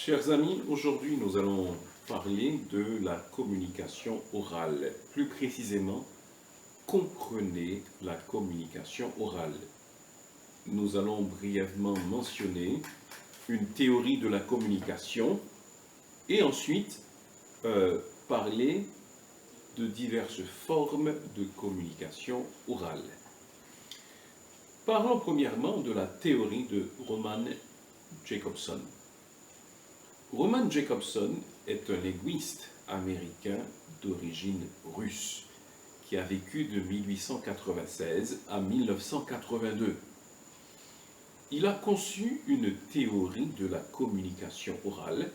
Chers amis, aujourd'hui nous allons parler de la communication orale. Plus précisément, comprenez la communication orale. Nous allons brièvement mentionner une théorie de la communication et ensuite parler de diverses formes de communication orale. Parlons premièrement de la théorie de Roman Jacobson. Roman Jacobson est un linguiste américain d'origine russe qui a vécu de 1896 à 1982. Il a conçu une théorie de la communication orale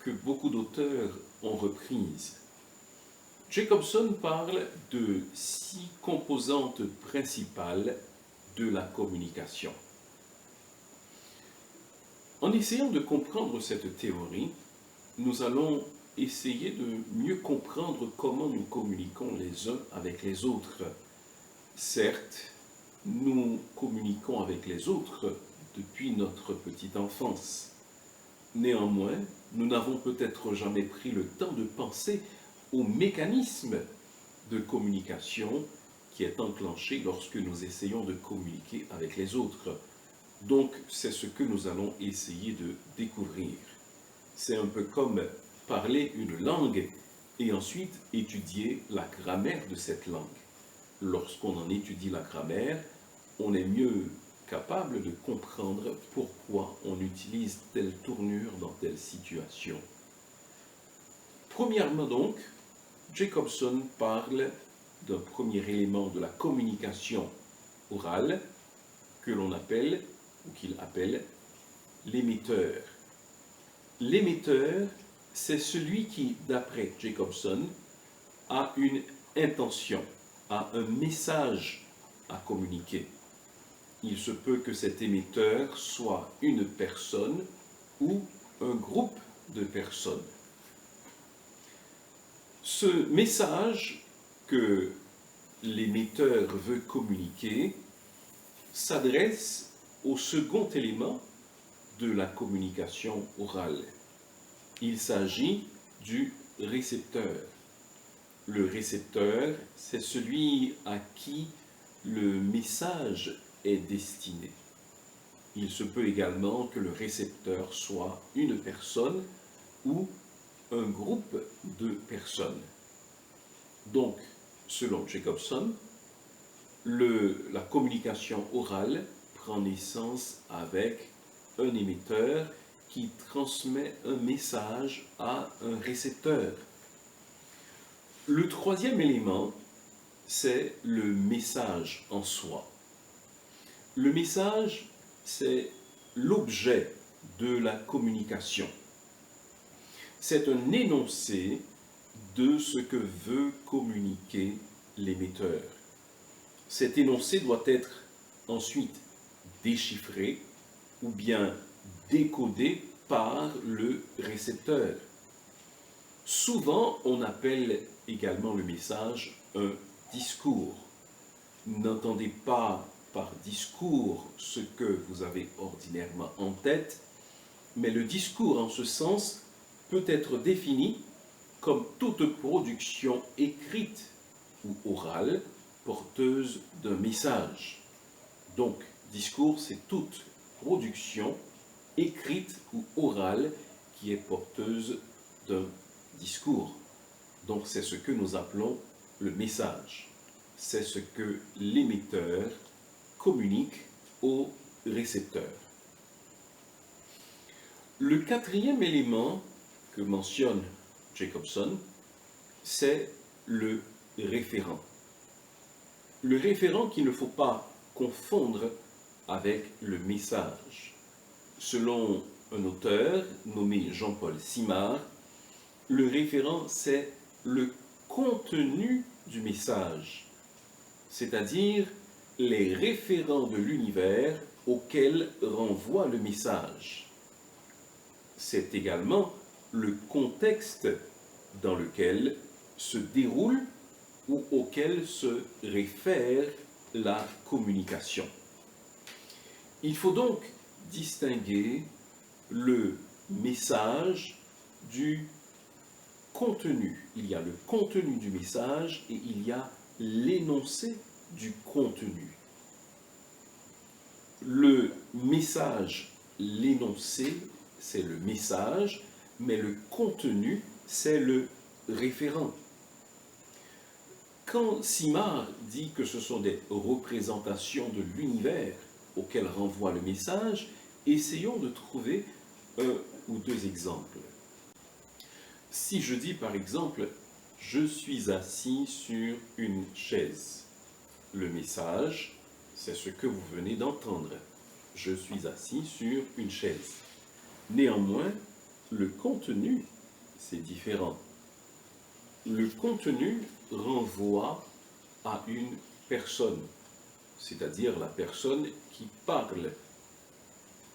que beaucoup d'auteurs ont reprise. Jacobson parle de 6 composantes principales de la communication. En essayant de comprendre cette théorie, nous allons essayer de mieux comprendre comment nous communiquons les uns avec les autres. Certes, nous communiquons avec les autres depuis notre petite enfance. Néanmoins, nous n'avons peut-être jamais pris le temps de penser au mécanisme de communication qui est enclenché lorsque nous essayons de communiquer avec les autres. Donc, c'est ce que nous allons essayer de découvrir. C'est un peu comme parler une langue et ensuite étudier la grammaire de cette langue. Lorsqu'on en étudie la grammaire, on est mieux capable de comprendre pourquoi on utilise telle tournure dans telle situation. Premièrement donc, Jacobson parle d'un premier élément de la communication orale que l'on appelle ou qu'il appelle l'émetteur. L'émetteur, c'est celui qui, d'après Jacobson, a une intention, a un message à communiquer. Il se peut que cet émetteur soit une personne ou un groupe de personnes. Ce message que l'émetteur veut communiquer s'adresse au second élément de la communication orale. Il s'agit du récepteur. Le récepteur, c'est celui à qui le message est destiné. Il se peut également que le récepteur soit une personne ou un groupe de personnes. Donc, selon Jacobson, la communication orale prend naissance avec un émetteur qui transmet un message à un récepteur. Le troisième élément, c'est le message en soi. Le message, c'est l'objet de la communication. C'est un énoncé de ce que veut communiquer l'émetteur. Cet énoncé doit être ensuite déchiffré ou bien décodé par le récepteur. Souvent, on appelle également le message un discours. N'entendez pas par discours ce que vous avez ordinairement en tête, mais le discours en ce sens peut être défini comme toute production écrite ou orale porteuse d'un message. Donc, discours, c'est toute production écrite ou orale qui est porteuse d'un discours. Donc, c'est ce que nous appelons le message. C'est ce que l'émetteur communique au récepteur. Le quatrième élément que mentionne Jacobson, c'est le référent. Le référent qu'il ne faut pas confondre avec le message. Selon un auteur nommé Jean-Paul Simard, le référent, c'est le contenu du message, c'est-à-dire les référents de l'univers auxquels renvoie le message. C'est également le contexte dans lequel se déroule ou auquel se réfère la communication. Il faut donc distinguer le message du contenu. Il y a le contenu du message et il y a l'énoncé du contenu. Le message, l'énoncé, c'est le message, mais le contenu, c'est le référent. Quand Simard dit que ce sont des représentations de l'univers auxquelles renvoie le message, essayons de trouver un ou deux exemples. Si je dis par exemple « je suis assis sur une chaise », le message, c'est ce que vous venez d'entendre. Je suis assis sur une chaise. Néanmoins, le contenu, c'est différent. Le contenu renvoie à une personne, c'est-à-dire la personne qui parle.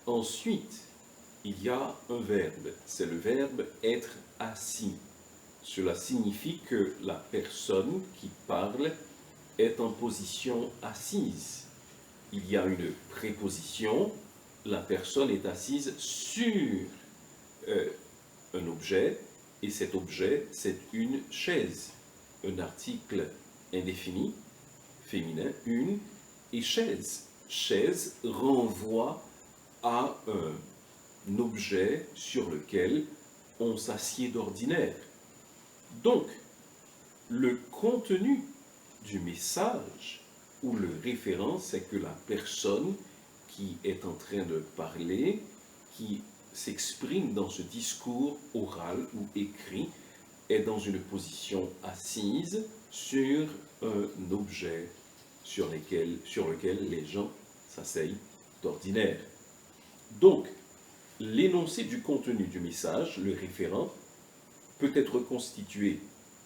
Ensuite, il y a un verbe, c'est le verbe être assis. Cela signifie que la personne qui parle est en position assise. Il y a une préposition, la personne est assise sur un objet, et cet objet, c'est une chaise. Un article indéfini, féminin, une, et chaise. Chaise renvoie à un objet sur lequel on s'assied d'ordinaire. Donc, le contenu du message ou le référent, c'est que la personne qui est en train de parler, qui s'exprime dans ce discours oral ou écrit, est dans une position assise sur un objet sur lequel les gens s'asseyent d'ordinaire. Donc, l'énoncé du contenu du message, le référent, peut être constitué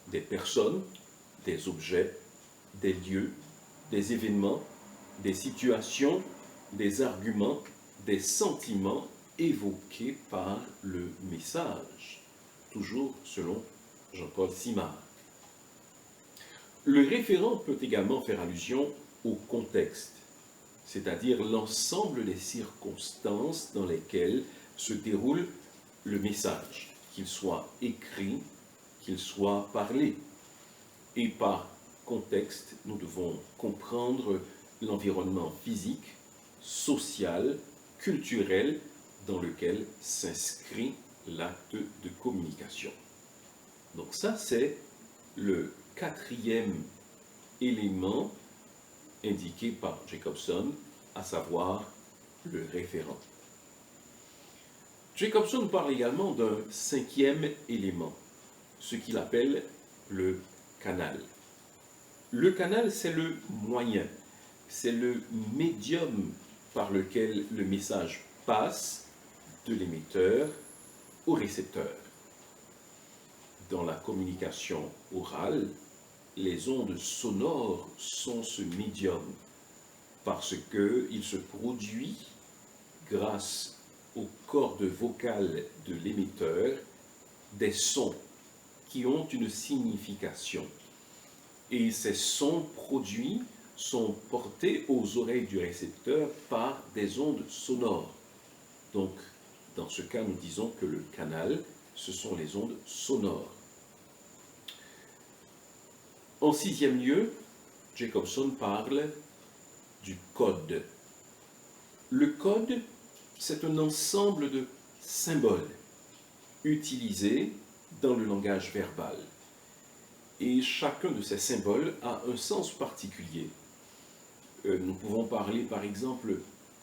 des personnes, des objets, des lieux, des événements, des situations, des arguments, des sentiments évoqués par le message, toujours selon Jean-Paul Simard. Le référent peut également faire allusion au contexte, c'est-à-dire l'ensemble des circonstances dans lesquelles se déroule le message, qu'il soit écrit, qu'il soit parlé. Et par contexte, nous devons comprendre l'environnement physique, social, culturel dans lequel s'inscrit l'acte de communication. Donc ça, c'est le quatrième élément indiqué par Jacobson, à savoir le référent. Jacobson parle également d'un cinquième élément, ce qu'il appelle le canal. Le canal, c'est le moyen, c'est le médium par lequel le message passe de l'émetteur au récepteur. Dans la communication orale, les ondes sonores sont ce médium parce qu'il se produit grâce aux cordes vocales de l'émetteur des sons qui ont une signification. Et ces sons produits sont portés aux oreilles du récepteur par des ondes sonores. Donc, dans ce cas, nous disons que le canal, ce sont les ondes sonores. En sixième lieu, Jacobson parle du code. Le code, c'est un ensemble de symboles utilisés dans le langage verbal. Et chacun de ces symboles a un sens particulier. Nous pouvons parler par exemple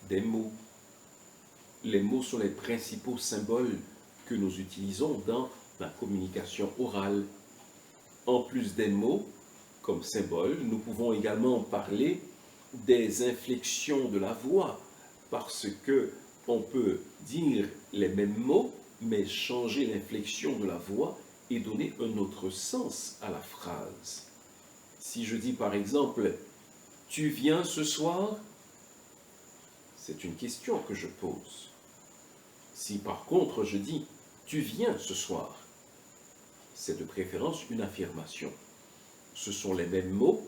des mots. Les mots sont les principaux symboles que nous utilisons dans la communication orale. En plus des mots, comme symbole, nous pouvons également parler des inflexions de la voix, parce que on peut dire les mêmes mots, mais changer l'inflexion de la voix et donner un autre sens à la phrase. Si je dis par exemple « Tu viens ce soir ?» c'est une question que je pose. Si par contre je dis « Tu viens ce soir ?» c'est de préférence une affirmation. Ce sont les mêmes mots,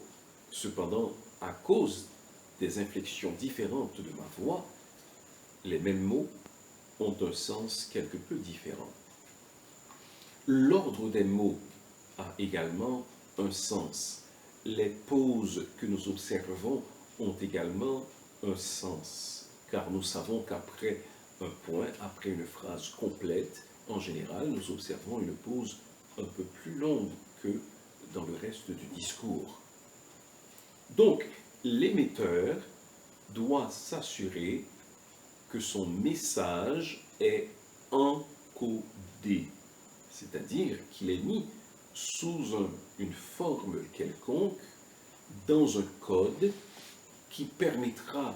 cependant, à cause des inflexions différentes de ma voix, les mêmes mots ont un sens quelque peu différent. L'ordre des mots a également un sens. Les pauses que nous observons ont également un sens, car nous savons qu'après un point, après une phrase complète, en général, nous observons une pause un peu plus longue que dans le reste du discours. Donc, l'émetteur doit s'assurer que son message est encodé, c'est-à-dire qu'il est mis sous une forme quelconque dans un code qui permettra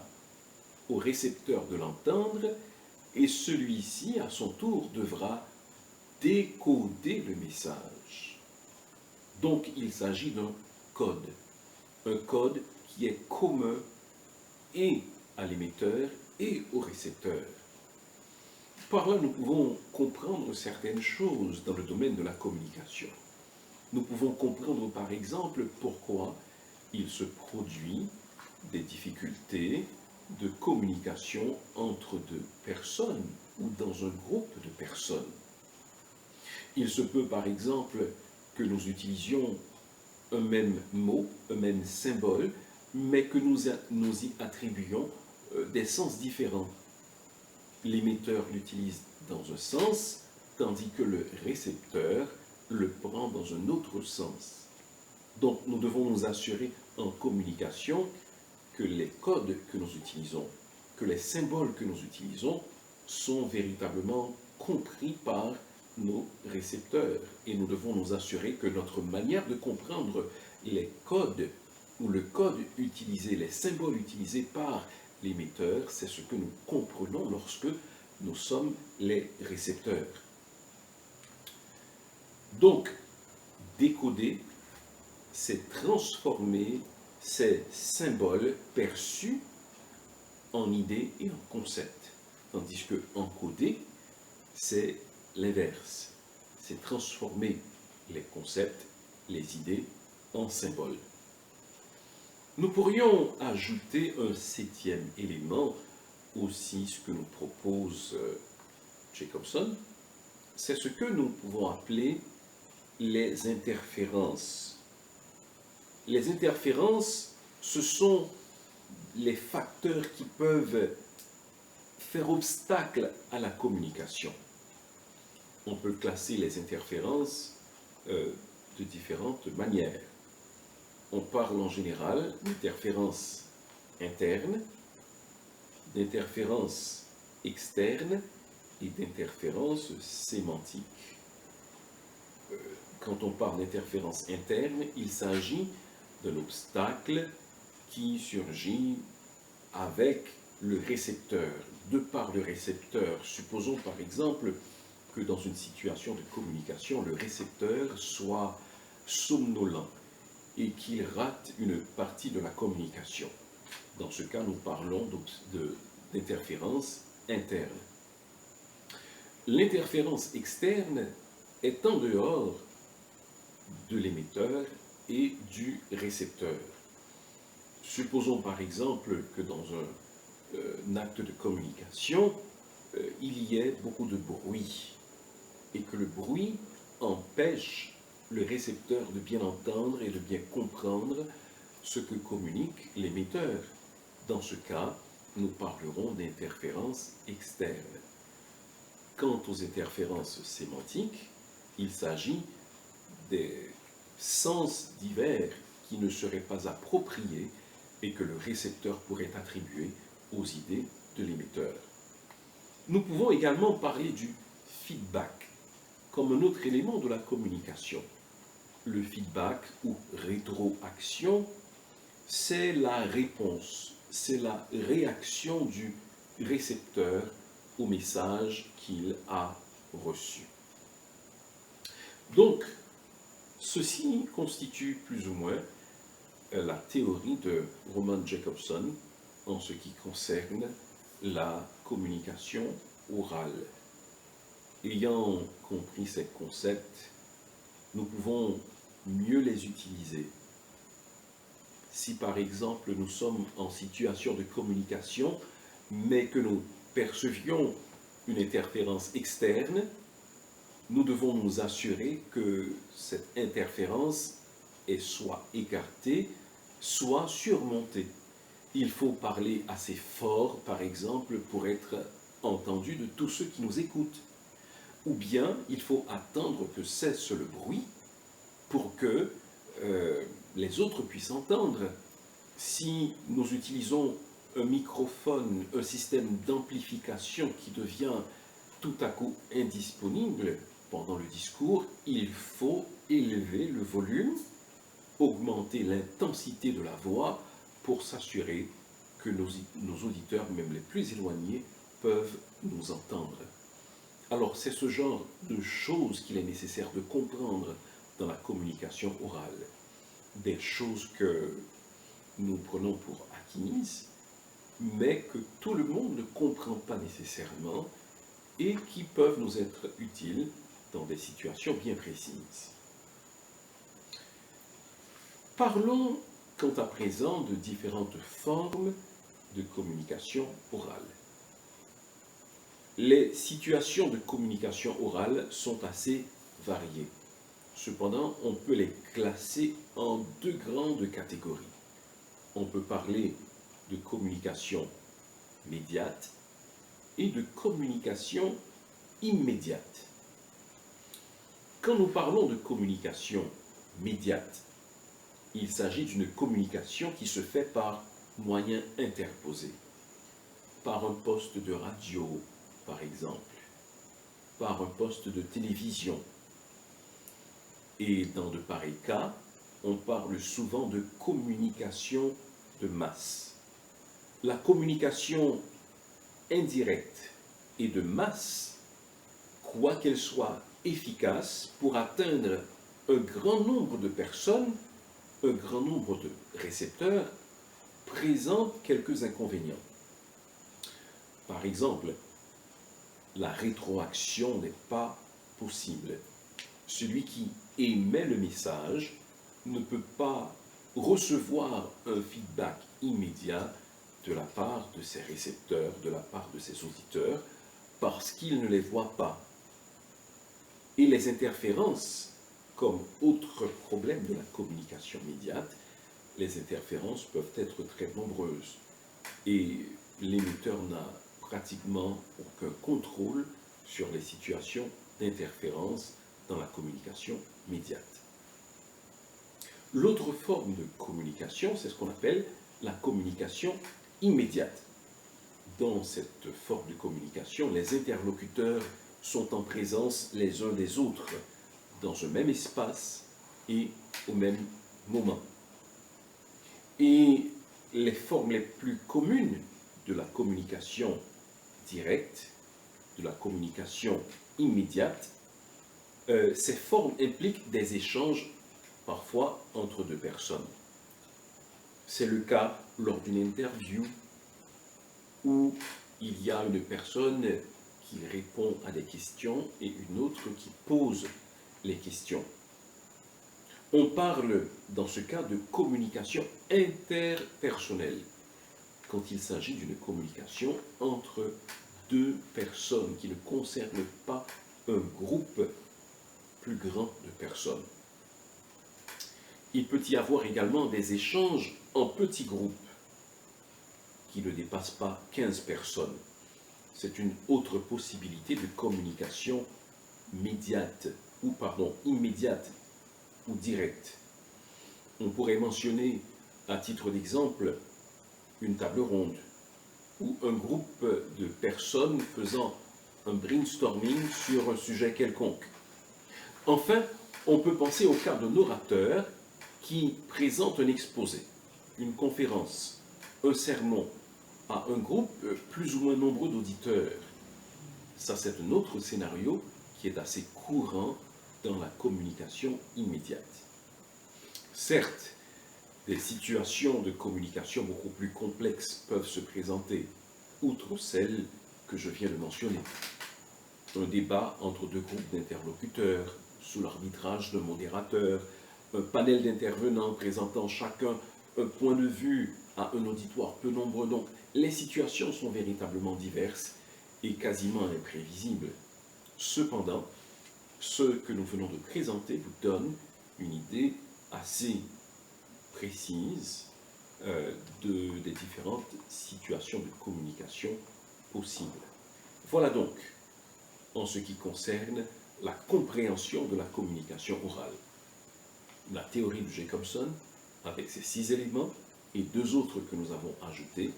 au récepteur de l'entendre, et celui-ci, à son tour, devra décoder le message. Donc, il s'agit d'un code qui est commun et à l'émetteur et au récepteur. Par là, nous pouvons comprendre certaines choses dans le domaine de la communication. Nous pouvons comprendre, par exemple, pourquoi il se produit des difficultés de communication entre deux personnes ou dans un groupe de personnes. Il se peut, par exemple, que nous utilisions un même mot, un même symbole, mais que nous y attribuions des sens différents. L'émetteur l'utilise dans un sens, tandis que le récepteur le prend dans un autre sens. Donc, nous devons nous assurer en communication que les codes que nous utilisons, que les symboles que nous utilisons sont véritablement compris par nos récepteurs. Et nous devons nous assurer que notre manière de comprendre les codes ou le code utilisé, les symboles utilisés par l'émetteur, c'est ce que nous comprenons lorsque nous sommes les récepteurs. Donc, décoder, c'est transformer ces symboles perçus en idées et en concepts. Tandis que encoder, c'est l'inverse. C'est transformer les concepts, les idées en symboles. Nous pourrions ajouter un 7e élément, aussi ce que nous propose Jacobson, c'est ce que nous pouvons appeler les interférences. Les interférences, ce sont les facteurs qui peuvent faire obstacle à la communication. On peut classer les interférences de différentes manières. On parle en général d'interférences internes, d'interférences externes et d'interférences sémantiques. Quand on parle d'interférence interne, il s'agit d'un obstacle qui surgit avec le récepteur. De par le récepteur, supposons par exemple que dans une situation de communication, le récepteur soit somnolent et qu'il rate une partie de la communication. Dans ce cas, nous parlons d'interférence interne. L'interférence externe est en dehors de l'émetteur et du récepteur. Supposons par exemple que dans un acte de communication, il y ait beaucoup de bruit et que le bruit empêche le récepteur de bien entendre et de bien comprendre ce que communique l'émetteur. Dans ce cas, nous parlerons d'interférences externes. Quant aux interférences sémantiques, il s'agit des sens divers qui ne seraient pas appropriés et que le récepteur pourrait attribuer aux idées de l'émetteur. Nous pouvons également parler du feedback comme un autre élément de la communication. Le feedback ou rétroaction, c'est la réponse, c'est la réaction du récepteur au message qu'il a reçu. Donc, ceci constitue plus ou moins la théorie de Roman Jacobson en ce qui concerne la communication orale. Ayant compris ces concepts, nous pouvons mieux les utiliser. Si par exemple nous sommes en situation de communication, mais que nous percevions une interférence externe, nous devons nous assurer que cette interférence est soit écartée, soit surmontée. Il faut parler assez fort, par exemple, pour être entendu de tous ceux qui nous écoutent. Ou bien il faut attendre que cesse le bruit pour que les autres puissent entendre. Si nous utilisons un microphone, un système d'amplification qui devient tout à coup indisponible pendant le discours, il faut élever le volume, augmenter l'intensité de la voix pour s'assurer que nos auditeurs, même les plus éloignés, peuvent nous entendre. Alors c'est ce genre de choses qu'il est nécessaire de comprendre dans la communication orale. Des choses que nous prenons pour acquises, mais que tout le monde ne comprend pas nécessairement et qui peuvent nous être utiles dans des situations bien précises. Parlons quant à présent de différentes formes de communication orale. Les situations de communication orale sont assez variées. Cependant, on peut les classer en deux grandes catégories. On peut parler de communication médiate et de communication immédiate. Quand nous parlons de communication médiate, il s'agit d'une communication qui se fait par moyens interposés, par un poste de radio, par exemple, par un poste de télévision. Et dans de pareils cas, on parle souvent de communication de masse. La communication indirecte et de masse, quoiqu'elle soit efficace pour atteindre un grand nombre de personnes, un grand nombre de récepteurs, présente quelques inconvénients. Par exemple, la rétroaction n'est pas possible. Celui qui émet le message ne peut pas recevoir un feedback immédiat de la part de ses récepteurs, de la part de ses auditeurs, parce qu'il ne les voit pas. Et les interférences, comme autre problème de la communication médiate, les interférences peuvent être très nombreuses. Et l'émetteur n'a pratiquement aucun contrôle sur les situations d'interférence dans la communication médiate. L'autre forme de communication, c'est ce qu'on appelle la communication immédiate. Dans cette forme de communication, les interlocuteurs sont en présence les uns des autres, dans un même espace et au même moment. Et les formes les plus communes de la communication directe, de la communication immédiate, ces formes impliquent des échanges parfois entre deux personnes. C'est le cas lors d'une interview où il y a une personne qui répond à des questions et une autre qui pose les questions. On parle dans ce cas de communication interpersonnelle, quand il s'agit d'une communication entre deux personnes qui ne concernent pas un groupe plus grand de personnes. Il peut y avoir également des échanges en petits groupes qui ne dépassent pas 15 personnes. C'est une autre possibilité de communication immédiate ou directe. On pourrait mentionner, à titre d'exemple, une table ronde ou un groupe de personnes faisant un brainstorming sur un sujet quelconque. Enfin, on peut penser au cas d'un orateur qui présente un exposé, une conférence, un sermon à un groupe plus ou moins nombreux d'auditeurs. Ça, c'est un autre scénario qui est assez courant dans la communication immédiate. Certes, des situations de communication beaucoup plus complexes peuvent se présenter, outre celles que je viens de mentionner. Un débat entre deux groupes d'interlocuteurs, sous l'arbitrage d'un modérateur, un panel d'intervenants présentant chacun un point de vue à un auditoire peu nombreux. Donc, les situations sont véritablement diverses et quasiment imprévisible. Cependant, ce que nous venons de présenter vous donne une idée assez précise des différentes situations de communication possibles. Voilà donc en ce qui concerne la compréhension de la communication orale. La théorie de Jacobson, avec ses 6 éléments, et 2 autres que nous avons ajoutés,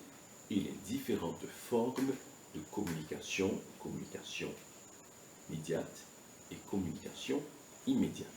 et les différentes formes de communication, communication médiate et communication immédiate.